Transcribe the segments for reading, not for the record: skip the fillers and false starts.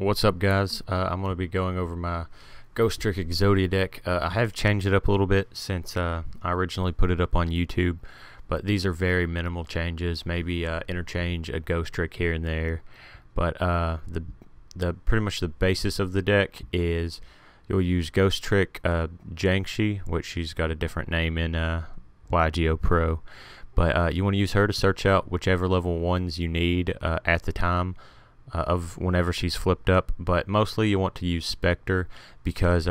What's up, guys? I'm going to be going over my Ghostrick Exodia deck. I have changed it up a little bit since I originally put it up on YouTube, but these are very minimal changes. Maybe interchange a Ghostrick here and there, but the pretty much the basis of the deck is you'll use Ghostrick Jiangxi, which she's got a different name in YGO Pro, but you want to use her to search out whichever level 1s you need at the time of whenever she's flipped up. But mostly you want to use Spectre because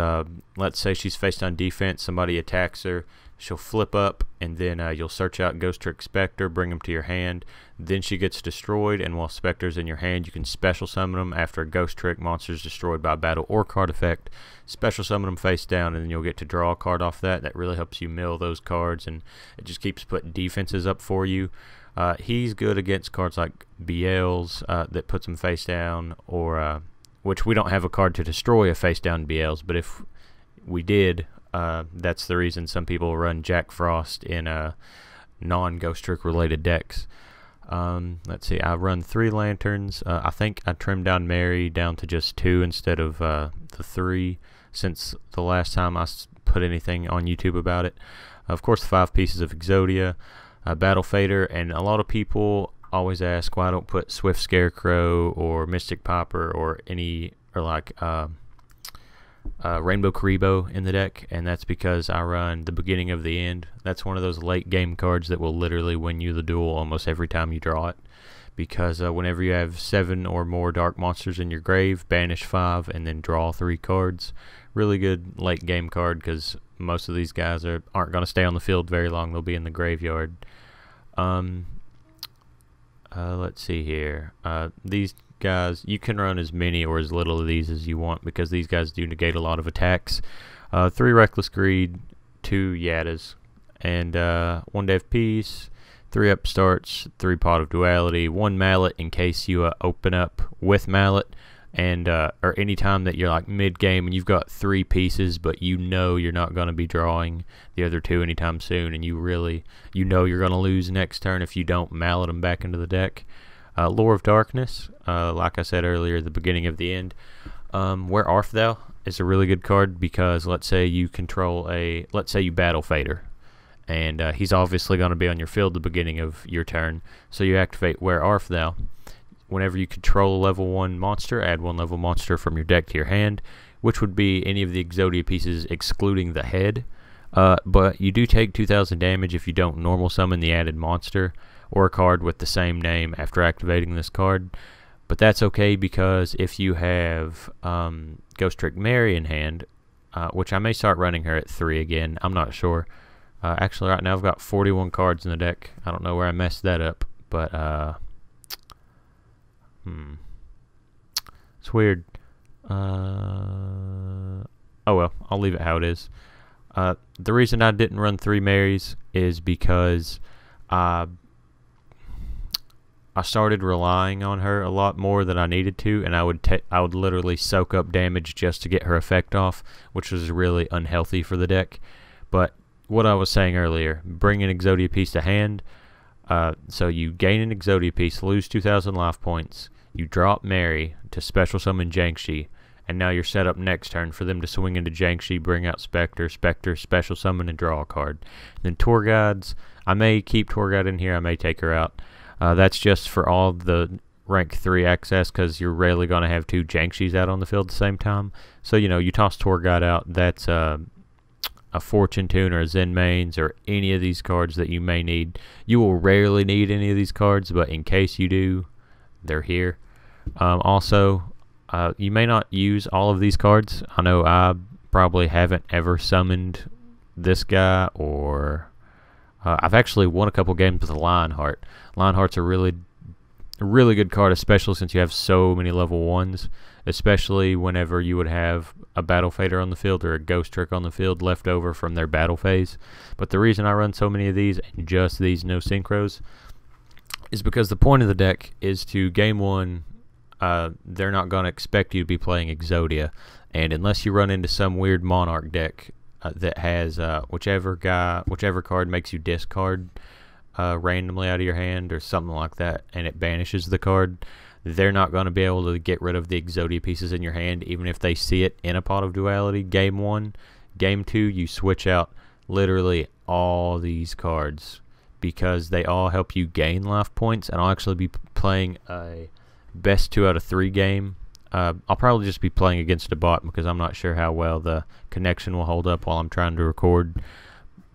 let's say she's faced on defense, somebody attacks her, she'll flip up, and then you'll search out Ghostrick Spectre, bring them to your hand, then she gets destroyed, and while Spectre's in your hand you can special summon them after a Ghostrick monster is destroyed by battle or card effect. Special summon them face down, and then you'll get to draw a card off that. That really helps you mill those cards, and it just keeps putting defenses up for you. He's good against cards like BLs that puts them face down, or which we don't have a card to destroy a face down BLs, but if we did, that's the reason some people run Jack Frost in non-Ghostrick related decks. Let's see, I run 3 lanterns. I think I trimmed down Mary down to just 2 instead of the 3 since the last time I put anything on YouTube about it. Of course, 5 pieces of Exodia, Battle Fader, and a lot of people always ask why I don't put Swift Scarecrow or Mystic Popper or like Rainbow Karibo in the deck, and that's because I run the Beginning of the End. That's one of those late game cards that will literally win you the duel almost every time you draw it, because whenever you have 7 or more dark monsters in your grave, banish 5 and then draw 3 cards. Really good late game card because most of these guys aren't going to stay on the field very long. They'll be in the graveyard. Let's see here. These guys, you can run as many or as little of these as you want because these guys do negate a lot of attacks. 3 Reckless Greed, 2 Yadas, and 1 Dev Peace, 3 Upstarts, 3 Pot of Duality, 1 Mallet in case you open up with Mallet, and or any time that you're like mid-game and you've got 3 pieces but you know you're not going to be drawing the other 2 anytime soon, and you know you're going to lose next turn if you don't Mallet them back into the deck. Lore of Darkness, like I said earlier, the Beginning of the End. Where Art Thou is a really good card because let's say you control let's say you Battle Fader, and he's obviously going to be on your field the beginning of your turn, so you activate Where Art Thou. Whenever you control a level 1 monster, add 1 level monster from your deck to your hand, which would be any of the Exodia pieces excluding the head. But you do take 2,000 damage if you don't normal summon the added monster or a card with the same name after activating this card. But that's okay because if you have Ghostrick Mary in hand, which I may start running her at 3 again, I'm not sure. Actually, right now I've got 41 cards in the deck. I don't know where I messed that up, but it's weird. Oh well, I'll leave it how it is. The reason I didn't run 3 Marys is because I started relying on her a lot more than I needed to, and I would literally soak up damage just to get her effect off, which was really unhealthy for the deck. But what I was saying earlier, bring an Exodia piece to hand. So you gain an Exodia piece, lose 2,000 life points, you drop Mary to special summon Jiangxi, and now you're set up next turn for them to swing into Jiangxi, bring out Spectre, special summon, and draw a card. And then Tour Guides, I may keep Tour Guide in here, I may take her out. That's just for all the rank 3 access because you're rarely going to have 2 Jiangxis out on the field at the same time. So, you know, you toss Tour Guide out, that's a Fortune Tune or a Zen Mains or any of these cards that you may need. You will rarely need any of these cards, but in case you do, they're here. Also, you may not use all of these cards. I know I probably haven't ever summoned this guy, or I've actually won a couple games with a Lionheart. Lionheart's a really good card, especially since you have so many level 1s, especially whenever you would have a Battle Fader on the field or a Ghostrick on the field left over from their battle phase. But the reason I run so many of these and just these no synchros is because the point of the deck is to game 1, they're not going to expect you to be playing Exodia, and unless you run into some weird Monarch deck that has whichever card makes you discard randomly out of your hand or something like that, and it banishes the card, they're not going to be able to get rid of the Exodia pieces in your hand, even if they see it in a Pot of Duality. Game 1. Game 2, you switch out literally all these cards because they all help you gain life points, and I'll actually be playing a best 2 out of 3 game. I'll probably just be playing against a bot because I'm not sure how well the connection will hold up while I'm trying to record,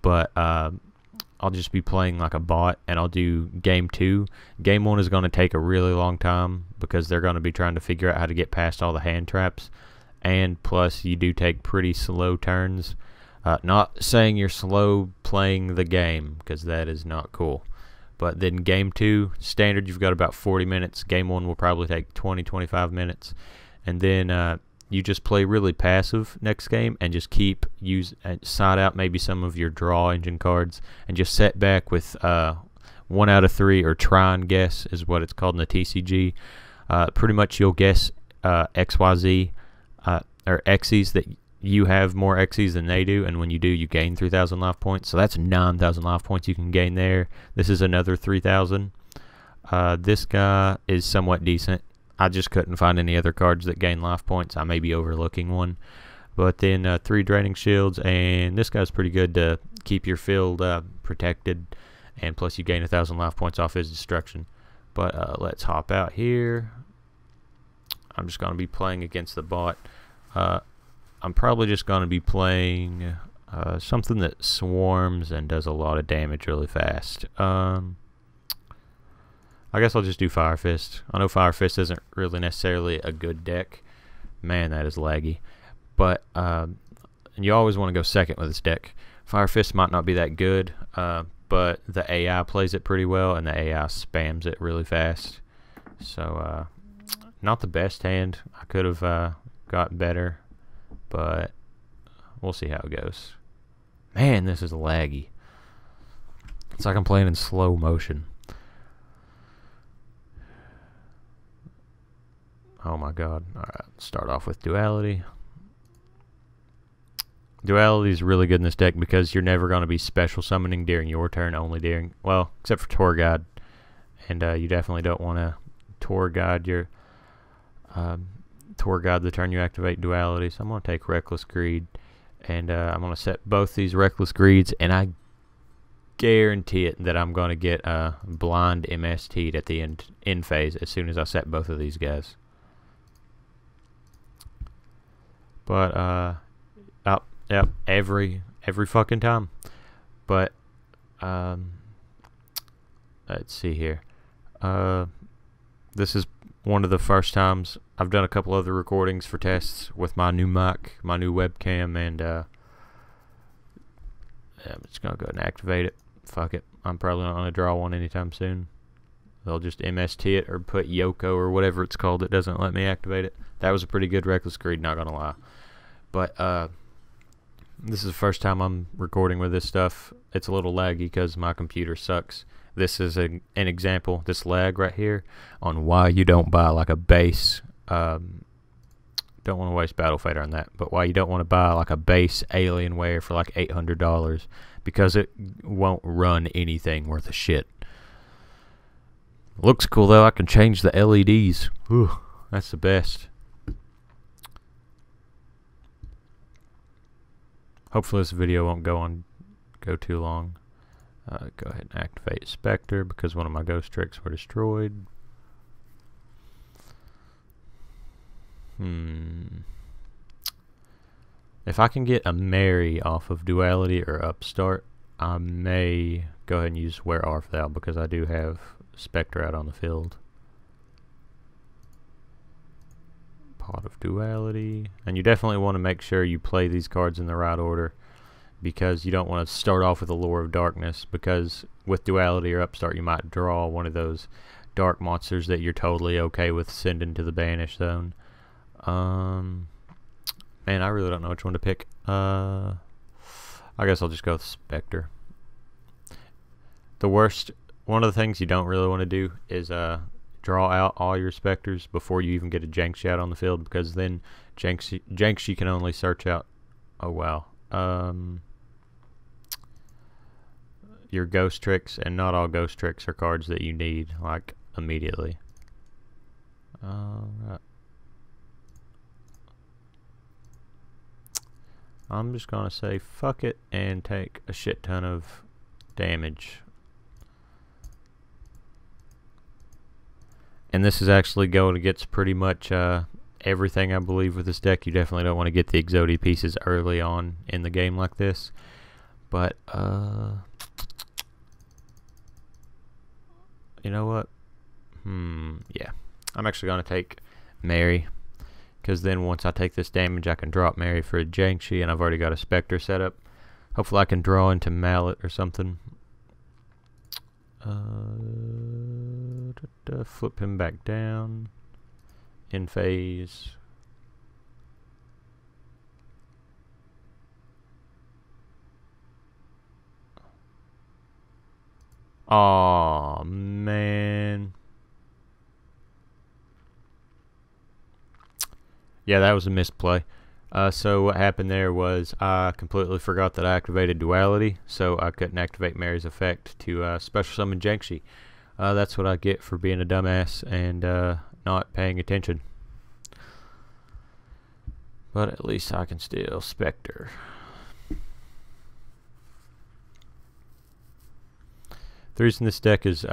but I'll just be playing like a bot, and I'll do game 2. Game 1 is going to take a really long time because they're going to be trying to figure out how to get past all the hand traps, and plus you do take pretty slow turns. Not saying you're slow playing the game, because that is not cool. But then game 2, standard, you've got about 40 minutes. Game 1 will probably take 20-25 minutes. And then you just play really passive next game and just keep side out maybe some of your draw engine cards and just set back with 1 out of 3, or try and guess is what it's called in the TCG. Pretty much you'll guess XYZ or X's that you have more X's than they do, and when you do, you gain 3,000 life points. So that's 9,000 life points you can gain there. This is another 3,000. This guy is somewhat decent. I just couldn't find any other cards that gain life points. I may be overlooking one. But then 3 draining shields, and this guy's pretty good to keep your field protected, and plus you gain 1,000 life points off his destruction. But let's hop out here. I'm just going to be playing against the bot. I'm probably just going to be playing something that swarms and does a lot of damage really fast. I guess I'll just do Fire Fist. I know Fire Fist isn't really necessarily a good deck. Man, that is laggy. But you always want to go second with this deck. Fire Fist might not be that good, but the AI plays it pretty well, and the AI spams it really fast. So, not the best hand. I could have got better, but we'll see how it goes. Man, this is laggy. It's like I'm playing in slow motion. Oh my god. Alright, start off with Duality. Duality is really good in this deck because you're never going to be special summoning during your turn, only during, well, except for Tour Guide. And you definitely don't want to Tour Guide your Tour Guide the turn you activate Duality. So I'm going to take Reckless Greed, and I'm going to set both these Reckless Greeds, and I guarantee it that I'm going to get Blind MST'd at the end phase as soon as I set both of these guys. But yep, every fucking time. But let's see here. This is one of the first times I've done a couple other recordings for tests with my new mic, my new webcam, and yeah, I'm just gonna go ahead and activate it. Fuck it, I'm probably not gonna draw one anytime soon. They'll just MST it or put Yoko or whatever it's called. It doesn't let me activate it. That was a pretty good Reckless Greed, not gonna lie. But this is the first time I'm recording with this stuff. It's a little laggy because my computer sucks. This is an example, this lag right here, on why you don't buy like a base. Don't want to waste Battle Fader on that, but why you don't want to buy like a base Alienware for like $800, because it won't run anything worth a shit. Looks cool though. I can change the LEDs. Whew, that's the best. Hopefully this video won't go too long. Go ahead and activate Spectre because one of my Ghostricks were destroyed. If I can get a Mary off of Duality or Upstart, I may go ahead and use Wear Arthal because I do have Spectre out on the field. Pot of Duality. And you definitely want to make sure you play these cards in the right order, because you don't want to start off with a Lure of Darkness, because with Duality or Upstart you might draw one of those dark monsters that you're totally okay with sending to the Banish Zone. Man, I really don't know which one to pick. I guess I'll just go with Spectre. One of the things you don't really want to do is draw out all your Spectres before you even get a Janksy out on the field, because then Janksy can only search out, oh wow, your Ghostricks, and not all Ghostricks are cards that you need like immediately. Alright. I'm just gonna say fuck it and take a shit ton of damage. And this is actually going against pretty much everything I believe with this deck. You definitely don't want to get the Exodia pieces early on in the game like this. But, you know what? Yeah. I'm actually going to take Mary. Because then once I take this damage, I can drop Mary for a Jiangshi, and I've already got a Spectre set up. Hopefully I can draw into Mallet or something. Flip him back down. In phase. Aw, man. Yeah, that was a misplay. So what happened there was I completely forgot that I activated Duality, so I couldn't activate Mary's effect to special summon Jiangshi. That's what I get for being a dumbass and not paying attention. But at least I can still Spectre. The reason this deck is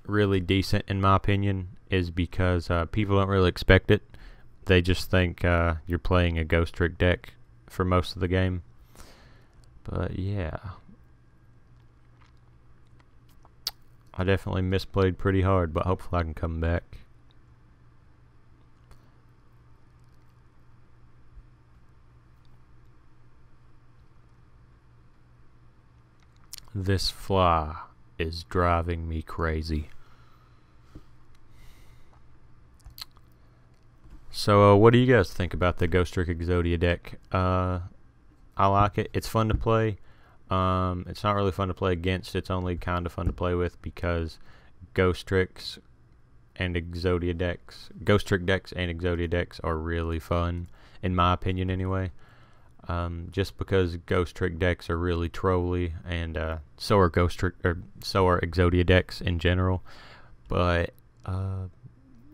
really decent, in my opinion, is because people don't really expect it. They just think you're playing a Ghostrick deck for most of the game. But yeah, I definitely misplayed pretty hard, but hopefully I can come back. This fly is driving me crazy. So what do you guys think about the Ghostrick Exodia deck? I like it. It's fun to play. It's not really fun to play against. It's only kind of fun to play with because Ghostricks and Exodia decks, Ghostrick decks and Exodia decks are really fun, in my opinion anyway. Just because Ghostrick decks are really trolly, and so are Exodia decks in general. But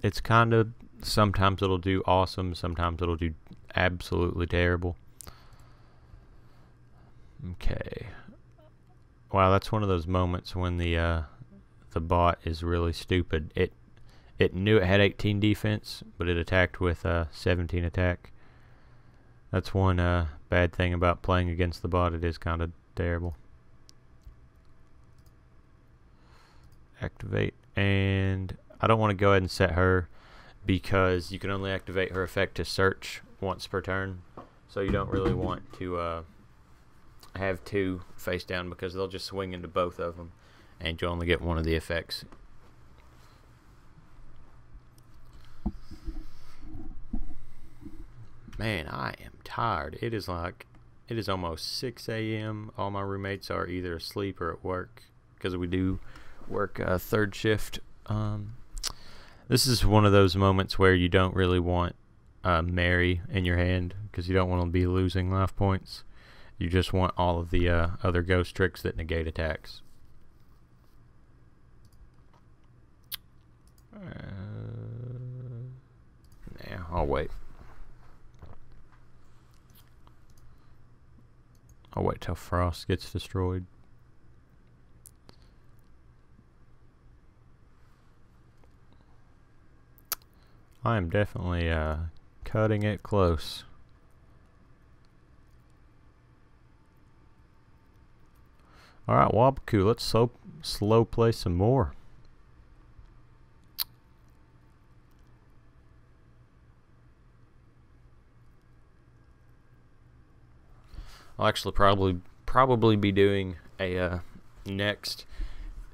it's kind of, sometimes it'll do awesome, sometimes it'll do absolutely terrible. Okay. Wow, that's one of those moments when the bot is really stupid. It knew it had 18 defense, but it attacked with 17 attack. That's one bad thing about playing against the bot. It is kind of terrible. Activate, and I don't want to go ahead and set her because you can only activate her effect to search once per turn. So you don't really want to have two face down because they'll just swing into both of them and you'll only get one of the effects. Man, I am tired. It is almost 6 a.m. All my roommates are either asleep or at work because we do work third shift. This is one of those moments where you don't really want Mary in your hand because you don't want to be losing life points. You just want all of the other Ghostricks that negate attacks. Nah, I'll wait. I'll wait till Frost gets destroyed. I am definitely cutting it close. Alright, Wabaku, let's slow play some more. I'll actually probably be doing a next.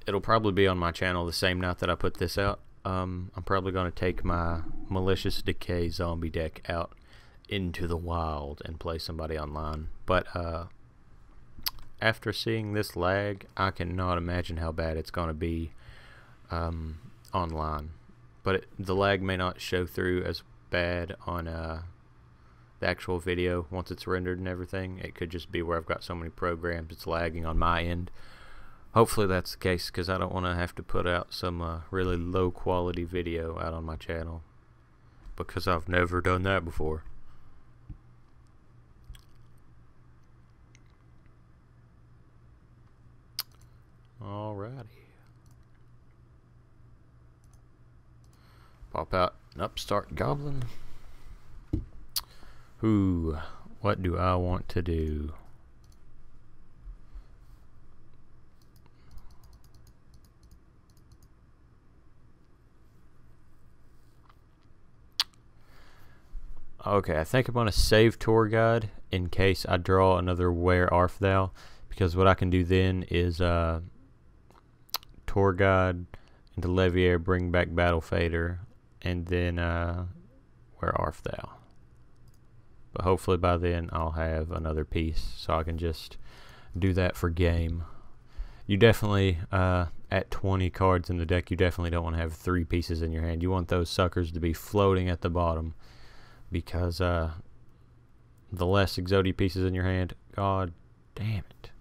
It'll probably be on my channel the same night that I put this out. I'm probably going to take my Malicious Decay zombie deck out into the wild and play somebody online. But after seeing this lag, I cannot imagine how bad it's going to be online. But the lag may not show through as bad on the actual video once it's rendered and everything. It could just be where I've got so many programs it's lagging on my end. Hopefully that's the case, because I don't want to have to put out some really low quality video out on my channel, because I've never done that before. Alrighty. Pop out an upstart goblin. Ooh, what do I want to do? Okay, I think I'm going to save Tour Guide in case I draw another Where Art Thou, because what I can do then is Tour Guide into Levier, bring back Battle Fader, and then Where Art Thou. But hopefully by then I'll have another piece, so I can just do that for game. You definitely, at 20 cards in the deck, you definitely don't want to have 3 pieces in your hand. You want those suckers to be floating at the bottom, because the less Exodia pieces in your hand, god damn it.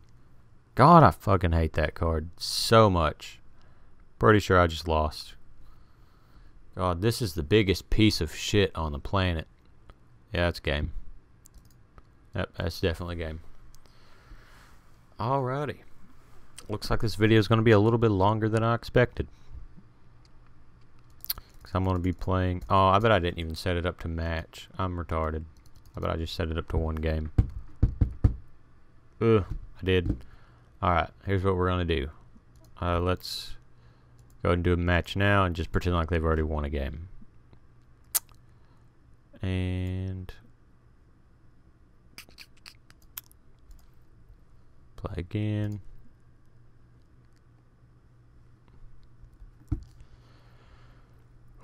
God, I fucking hate that card so much. Pretty sure I just lost. God, this is the biggest piece of shit on the planet. Yeah, that's game. Yep, that's definitely game. Alrighty. Looks like this video is going to be a little bit longer than I expected. Because I'm going to be playing... Oh, I bet I didn't even set it up to match. I'm retarded. I bet I just set it up to 1 game. Ugh, I did. Alright, here's what we're going to do. Let's go ahead and do a match now and just pretend like they've already won a game. And... play again.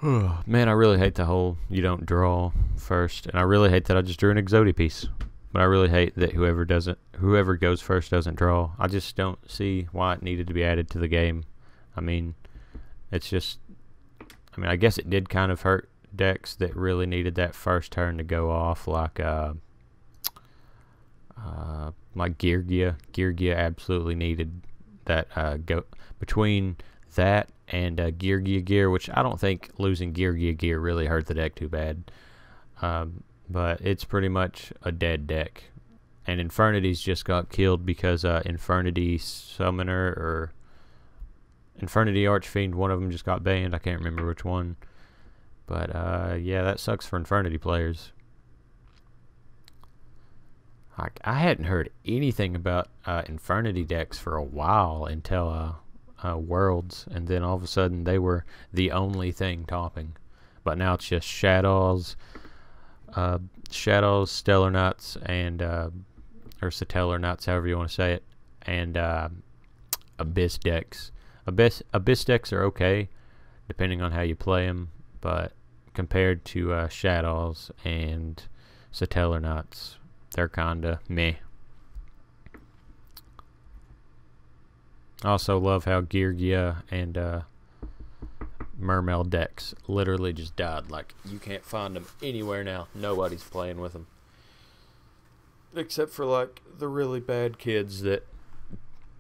Man, I really hate the whole you don't draw first, and I really hate that I just drew an Exodia piece. But I really hate that whoever goes first doesn't draw. I just don't see why it needed to be added to the game. I mean, it's just, I mean, I guess it did kind of hurt decks that really needed that first turn to go off, like Geargia. Geargia absolutely needed that go between that and Gear, which I don't think losing Gear really hurt the deck too bad. But it's pretty much a dead deck. And Infernity's just got killed because Infernity Summoner or Infernity Archfiend, one of them just got banned. I can't remember which one. But yeah, that sucks for Infernity players. I hadn't heard anything about Infernity decks for a while until Worlds, and then all of a sudden they were the only thing topping. But now it's just Shadows, Stellar Knights, and or Satellar Knights, however you want to say it, and Abyss decks. Abyss decks are okay, depending on how you play them, but compared to Shadows and Satellar Knights, they're kinda meh. I also love how Geargia and Mermail decks literally just died. Like, you can't find them anywhere now. Nobody's playing with them. Except for, like, the really bad kids that...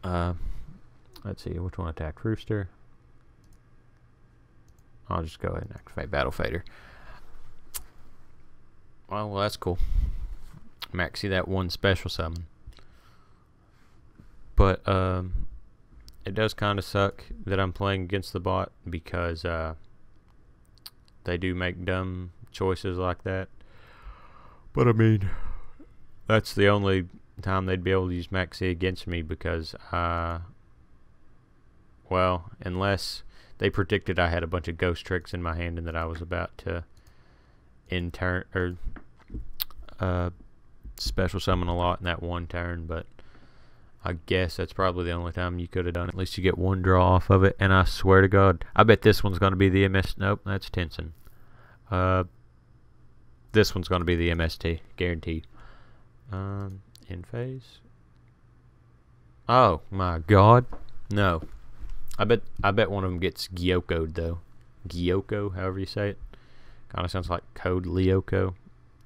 let's see, which one attacked? Rooster? I'll just go ahead and activate Battle Fader. Well, that's cool. Maxi that one special summon. But, it does kind of suck that I'm playing against the bot, because they do make dumb choices like that. But I mean, that's the only time they'd be able to use Maxi against me, because well, unless they predicted I had a bunch of Ghostricks in my hand and that I was about to special summon a lot in that one turn. But I guess that's probably the only time you could have done it. At least you get one draw off of it. And I swear to God, I bet this one's going to be the MS. Nope, that's Tenson. This one's going to be the MST, guaranteed. In phase. Oh my God, no. I bet one of them gets Gyoko'd though. Gyoko, however you say it. Kind of sounds like Code Lyoko.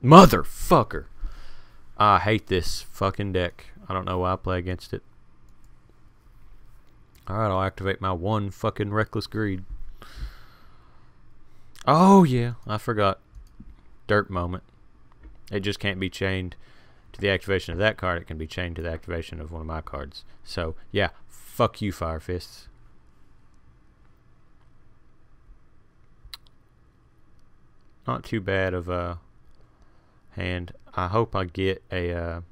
Motherfucker! I hate this fucking deck. I don't know why I play against it. Alright, I'll activate my one fucking Reckless Greed. Oh, yeah, I forgot. Dirt Moment. It just can't be chained to the activation of that card. It can be chained to the activation of one of my cards. So, yeah, fuck you, Fire Fists. Not too bad of a hand. I hope I get a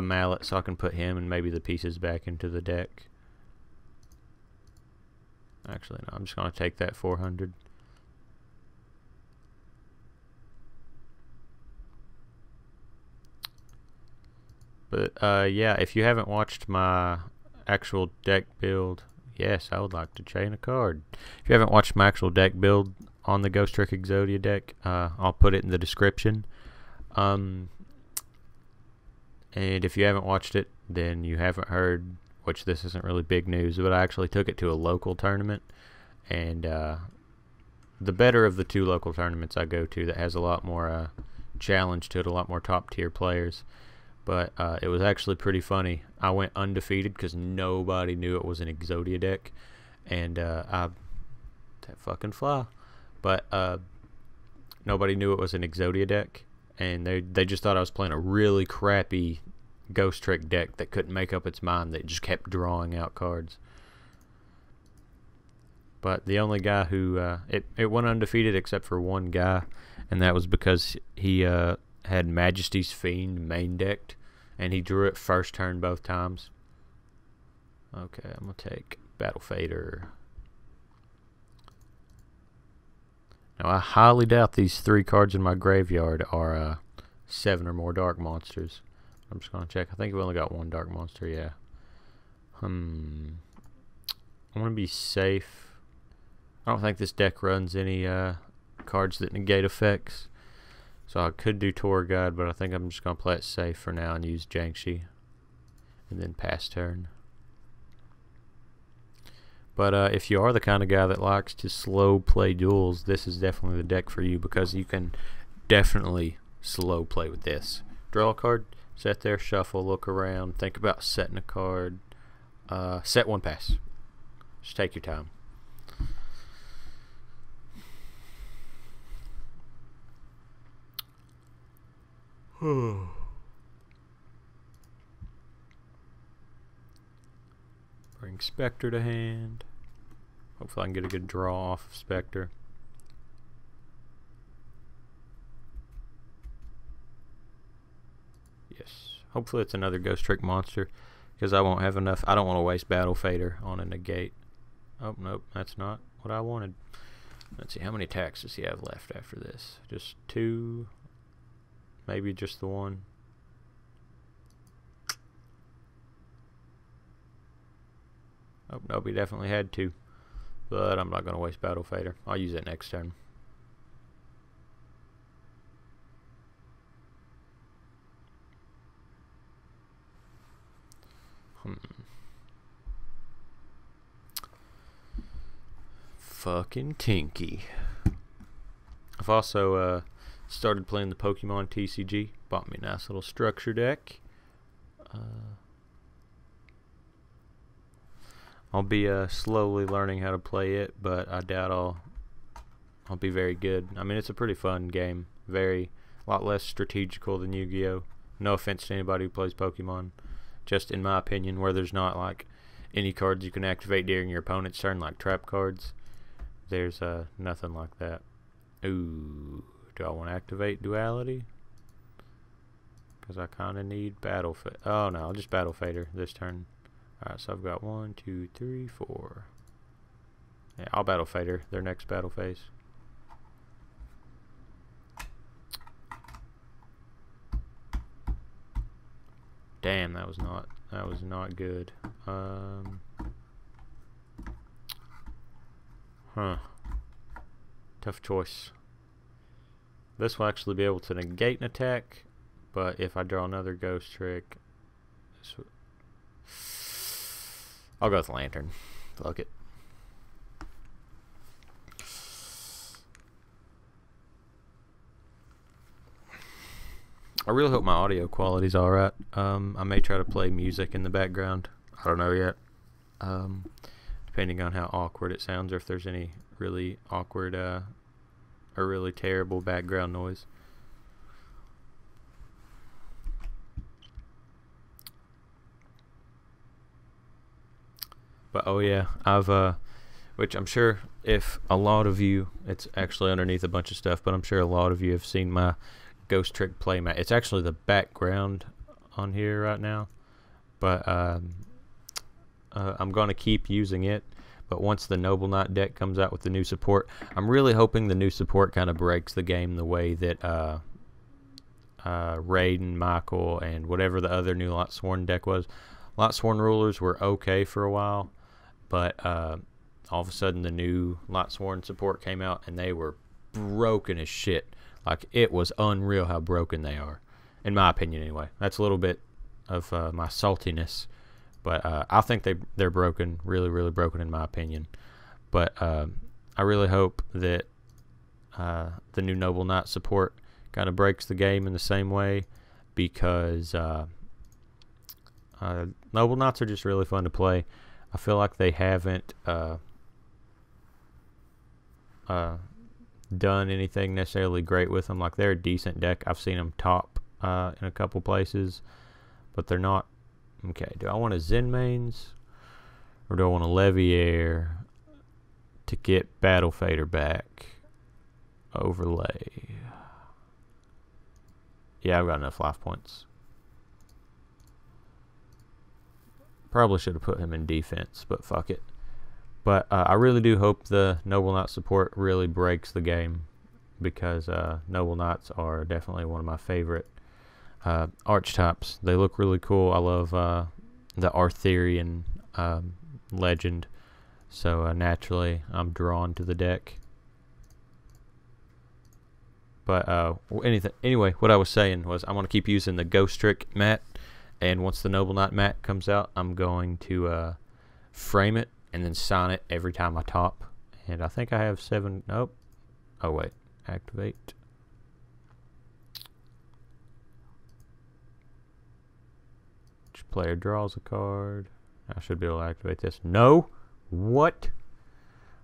mallet so I can put him and maybe the pieces back into the deck. Actually, no, I'm just going to take that 400. But, yeah, if you haven't watched my actual deck build, yes, I would like to chain a card. If you haven't watched my actual deck build on the Ghostrick Exodia deck, I'll put it in the description. And if you haven't watched it, then you haven't heard, which this isn't really big news, but I actually took it to a local tournament. And the better of the two local tournaments I go to that has a lot more challenge to it, a lot more top tier players. But it was actually pretty funny. I went undefeated because nobody knew it was an Exodia deck. And that fucking fly. But nobody knew it was an Exodia deck. And they just thought I was playing a really crappy Ghostrick deck that couldn't make up its mind. That just kept drawing out cards. But the only guy who... it went undefeated except for one guy. And that was because he... had Majesty's Fiend main decked, and he drew it first turn both times. Okay, I'm going to take Battle Fader. Now, I highly doubt these 3 cards in my graveyard are 7 or more Dark Monsters. I'm just going to check. I think we only got 1 Dark Monster, yeah. I want to be safe. I don't think this deck runs any cards that negate effects. So I could do Tour Guide, but I think I'm just going to play it safe for now and use Jiangxi. And then pass turn. But if you are the kind of guy that likes to slow play duels, this is definitely the deck for you because you can definitely slow play with this. Draw a card, set there, shuffle, look around, think about setting a card. Set 1 pass. Just take your time. Bring Spectre to hand. Hopefully I can get a good draw off of Spectre. Yes. Hopefully it's another Ghostrick monster because I won't have enough. I don't want to waste Battle Fader on a negate. Oh, nope. That's not what I wanted. Let's see. How many attacks does he have left after this? Just 2. Maybe just the 1. Oh, nope, he definitely had 2. But I'm not going to waste Battle Fader. I'll use it next turn. Fucking Tinky. I've also started playing the Pokemon TCG. Bought me a nice little structure deck. I'll be slowly learning how to play it, but I doubt I'll be very good. I mean, it's a pretty fun game. A lot less strategical than Yu-Gi-Oh! No offense to anybody who plays Pokemon. Just in my opinion, where there's not like any cards you can activate during your opponent's turn, like trap cards. There's nothing like that. Ooh, do I want to activate Duality? Because I kind of need Battle Fader. Oh no, I'll just Battle Fader this turn. Alright, so I've got 1, 2, 3, 4. Yeah, I'll Battle Fader their next battle phase. Damn, that was not good. Tough choice. This will actually be able to negate an attack, but if I draw another Ghostrick, I'll go with Lantern. Fuck it. I really hope my audio quality's alright. I may try to play music in the background. I don't know yet. depending on how awkward it sounds, or if there's any really awkward or really terrible background noise. But oh yeah, I've which I'm sure if a lot of you, it's actually underneath a bunch of stuff, but I'm sure a lot of you have seen my Ghostrick playmat. It's actually the background on here right now, but I'm going to keep using it. But once the Noble Knight deck comes out with the new support, I'm really hoping the new support kind of breaks the game the way that Raid and Michael and whatever the other new Lotsworn deck was. Lotsworn rulers were okay for a while, but all of a sudden the new Lotsworn support came out and they were broken as shit. Like, it was unreal how broken they are, in my opinion anyway. That's a little bit of my saltiness, but I think they're broken, really, really broken in my opinion. But I really hope that the new Noble Knight support kind of breaks the game in the same way, because Noble Knights are just really fun to play. I feel like they haven't done anything necessarily great with them. Like, they're a decent deck. I've seen them top in a couple places, but they're not. Okay, do I want a Zen Mains, or do I want a Leviair to get Battle Fader back? Overlay. Yeah, I've got enough life points. Probably should have put him in defense, but fuck it. But I really do hope the Noble Knight support really breaks the game, because Noble Knights are definitely one of my favorite archetypes. They look really cool. I love the Arthurian legend, so naturally I'm drawn to the deck. But anyway, what I was saying was I'm going to keep using the Ghostrick mat, and once the Noble Knight mat comes out, I'm going to frame it and then sign it every time I top. And I think I have 7. Nope. Oh wait, activate. Each player draws a card. I should be able to activate this. No. What?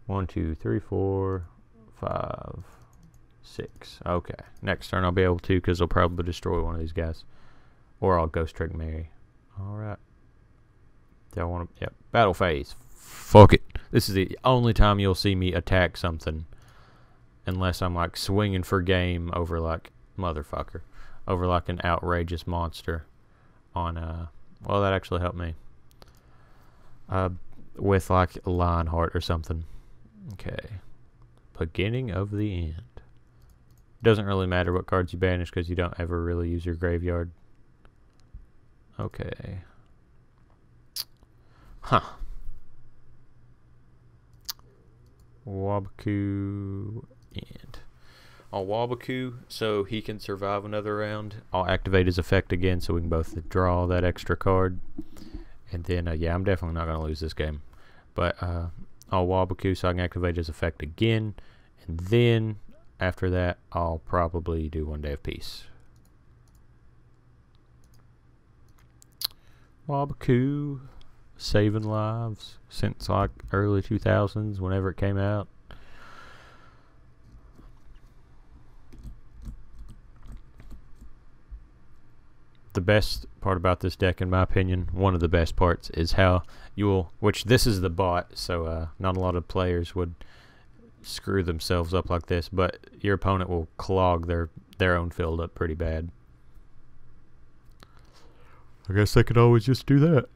1, 2, 3, 4, 5, 6. Okay. Next turn I'll be able to, because they'll probably destroy one of these guys. Or I'll Ghostrick Mary. Alright. Do I want to... Yep. Battle phase. Fuck it. This is the only time you'll see me attack something. Unless I'm like swinging for game over like... Motherfucker. Over like an outrageous monster. On well, that actually helped me. With like Lionheart or something. Okay. Beginning of the end. Doesn't really matter what cards you banish, because you don't ever really use your graveyard. Okay. Huh. Wabaku end. I'll Wabaku so he can survive another round. I'll activate his effect again so we can both draw that extra card. And then, yeah, I'm definitely not going to lose this game. But I'll Wabaku so I can activate his effect again. And then, after that, I'll probably do 1 Day of Peace. Wabaku, saving lives since like early 2000s, whenever it came out. The best part about this deck, in my opinion, one of the best parts, is how you will, which this is the bot, so not a lot of players would screw themselves up like this, but your opponent will clog their own field up pretty bad. I guess I could always just do that.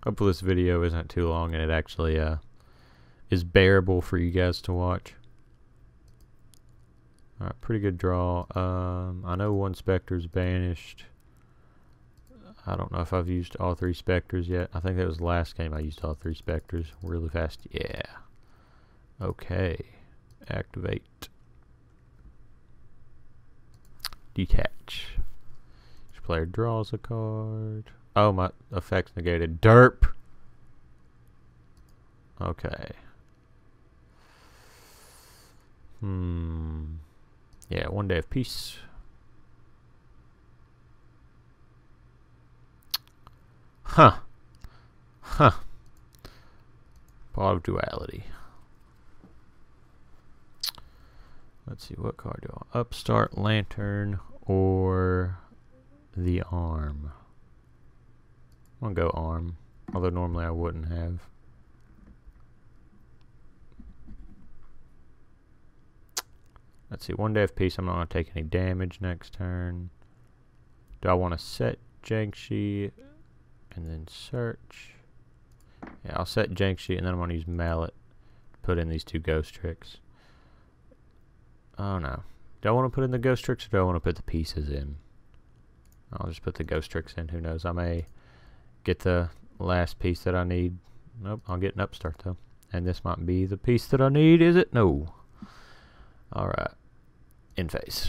Hopefully this video isn't too long and it actually is bearable for you guys to watch. Alright, pretty good draw. I know 1 Spectre's banished. I don't know if I've used all 3 Spectres yet. I think that was the last game I used all 3 Spectres really fast. Yeah. Okay. Activate. Detach. Each player draws a card. Oh, my effect's negated. Derp. Okay. Yeah, 1 Day of Peace. Huh. Huh. Pot of duality. Let's see, what card do I want? Upstart, Lantern, or the Arm? I'm gonna go Arm, although normally I wouldn't have. Let's see, 1 day of peace. I'm not gonna take any damage next turn. Do I want to set Jiangshi and then search? Yeah, I'll set Jiangshi and then I'm gonna use Mallet to put in these 2 Ghostricks. Oh no. Do I want to put in the Ghostricks or do I want to put the pieces in? I'll just put the Ghostricks in. Who knows? I may get the last piece that I need. Nope, I'll get an Upstart though. And this might be the piece that I need, is it? No. Alright. In phase.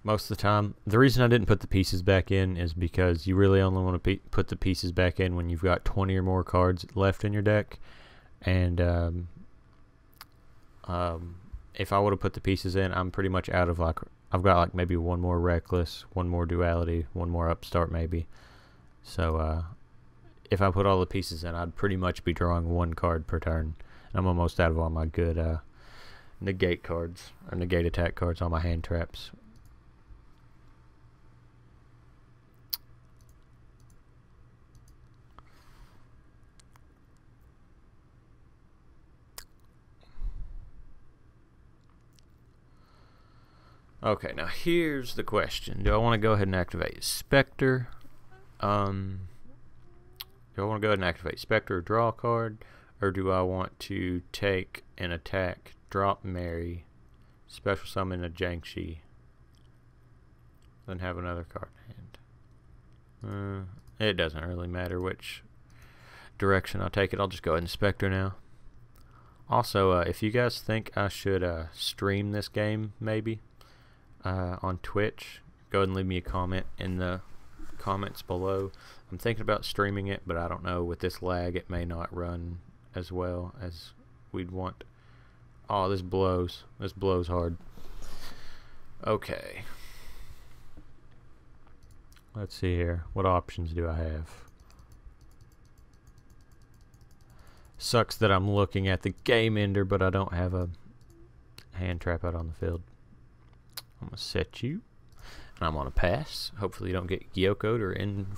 Most of the time, the reason I didn't put the pieces back in is because you really only want to put the pieces back in when you've got 20 or more cards left in your deck. And if I would have put the pieces in, I'm pretty much out of, like, I've got like maybe 1 more Reckless, 1 more Duality, 1 more Upstart maybe. So if I put all the pieces in, I'd pretty much be drawing 1 card per turn. And I'm almost out of all my good negate cards, or negate attack cards on my hand traps. Okay, now here's the question. Do I want to go ahead and activate Spectre? Do I want to go ahead and activate Spectre or draw a card? Or do I want to take an attack, drop Mary, special summon a Jiangshi, then have another card in hand? It doesn't really matter which direction I take it. I'll just go ahead and Spectre now. Also, if you guys think I should stream this game, maybe, on Twitch, go ahead and leave me a comment in the comments below. I'm thinking about streaming it, but I don't know. With this lag, it may not run as well as we'd want. Oh, this blows. This blows hard. Okay. Let's see here. What options do I have? Sucks that I'm looking at the game ender, but I don't have a hand trap out on the field. I'm going to set you. And I'm going to pass. Hopefully you don't get Gyoko'd or in...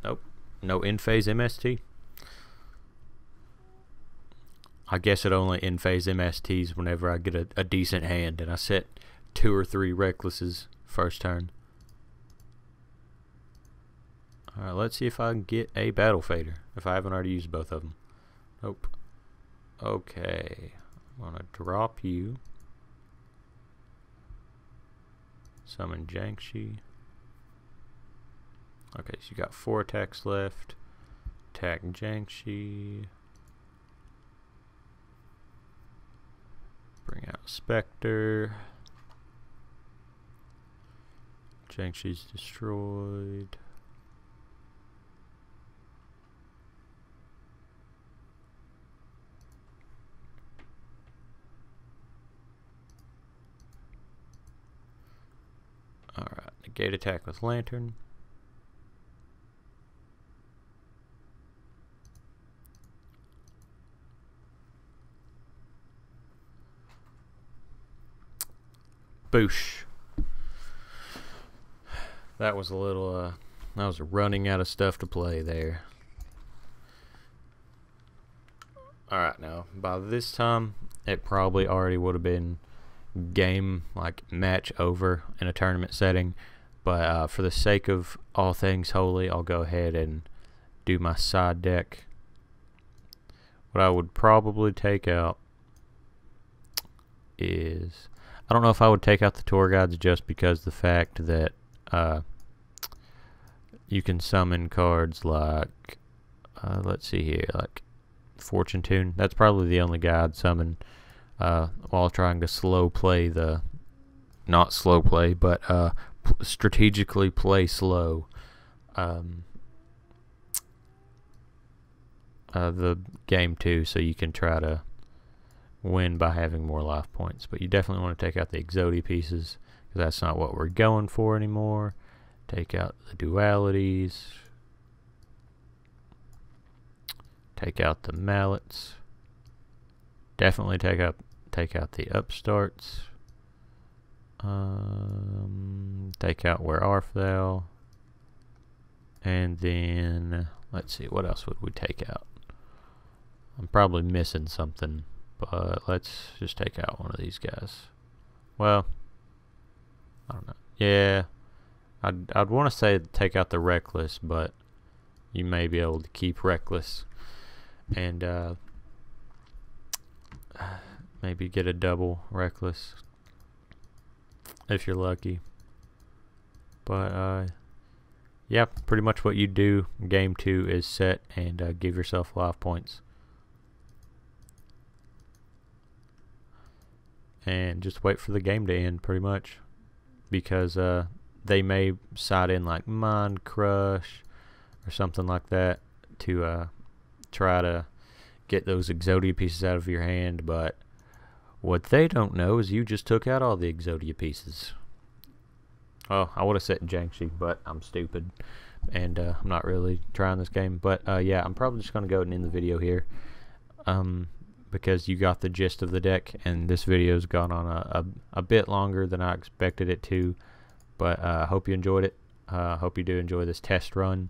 Nope. No in-phase MST. I guess it only in-phase MSTs whenever I get a decent hand. And I set 2 or 3 Recklesses first turn. Alright, let's see if I can get a Battle Fader. If I haven't already used both of them. Nope. Okay. I'm going to drop you. Summon Jiangshi. Okay, so you got 4 attacks left. Attack Jiangshi. Bring out Spectre. Jiangshi's destroyed. Alright, negate attack with Lantern. Boosh. That was a little, I was running out of stuff to play there. Alright, now, by this time, it probably already would have been game, like match over in a tournament setting, but for the sake of all things holy, I'll go ahead and do my side deck. What I would probably take out is, I don't know if I would take out the tour guides just because the fact that you can summon cards like let's see here, like Fortune Tune. That's probably the only guide summon while trying to slow play the, not slow play, but strategically play slow the game too, so you can try to win by having more life points. But you definitely want to take out the Exodia pieces, because that's not what we're going for anymore. Take out the dualities. Take out the mallets. Definitely take out the upstarts. Take out where art thou. And then let's see, what else would we take out? I'm probably missing something, but let's just take out one of these guys. Well, I don't know. Yeah, I'd want to say take out the reckless, but you may be able to keep reckless and maybe get a double reckless if you're lucky. But yeah, pretty much what you do in game 2 is set and give yourself life points. And just wait for the game to end, pretty much. Because they may side in like Mind Crush or something like that to try to get those Exodia pieces out of your hand. But what they don't know is you just took out all the Exodia pieces. Oh, I would have set Jiangxi, but I'm stupid. And I'm not really trying this game. But yeah, I'm probably just going to go and end the video here. Because you got the gist of the deck, and this video's gone on a bit longer than I expected it to, but I hope you enjoyed it. Hope you do enjoy this test run.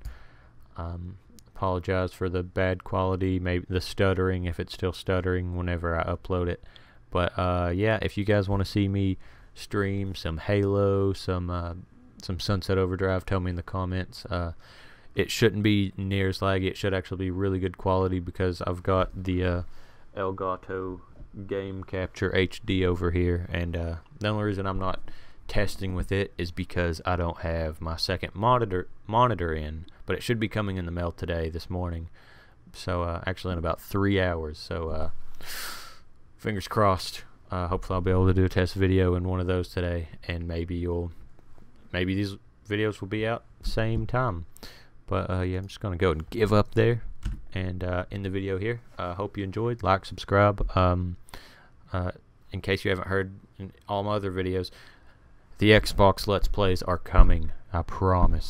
Apologize for the bad quality, maybe the stuttering, if it's still stuttering whenever I upload it. But yeah, if you guys want to see me stream some Halo, some Sunset Overdrive, tell me in the comments. It shouldn't be near as laggy. It should actually be really good quality because I've got the Elgato Game Capture HD over here, and the only reason I'm not testing with it is because I don't have my second monitor in, but it should be coming in the mail today, this morning, so actually in about 3 hours, so fingers crossed. Hopefully I'll be able to do a test video in one of those today, and maybe these videos will be out same time. But yeah, I'm just gonna go and give up there and end the video here. Hope you enjoyed. Like, subscribe. In case you haven't heard in all my other videos, the Xbox Let's Plays are coming. I promise.